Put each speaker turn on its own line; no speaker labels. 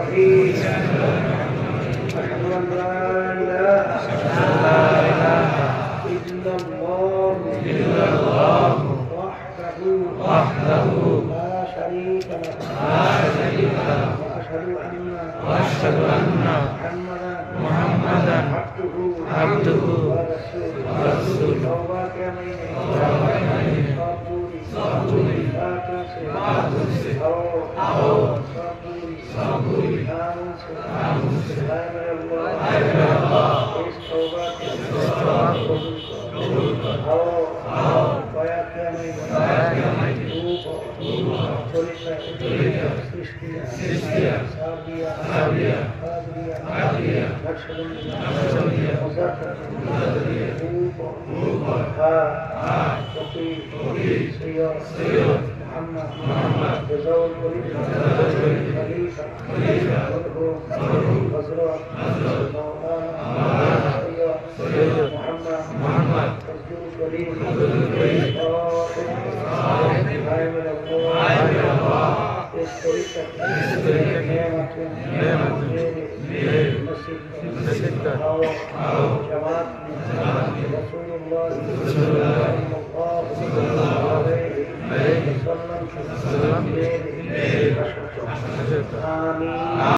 الرحيم أشهد أن لا إله إلا الله وحده لا شريك له وأشهد أن محمدا عبده ورسوله محمد جزاء خليفة محمد آمين.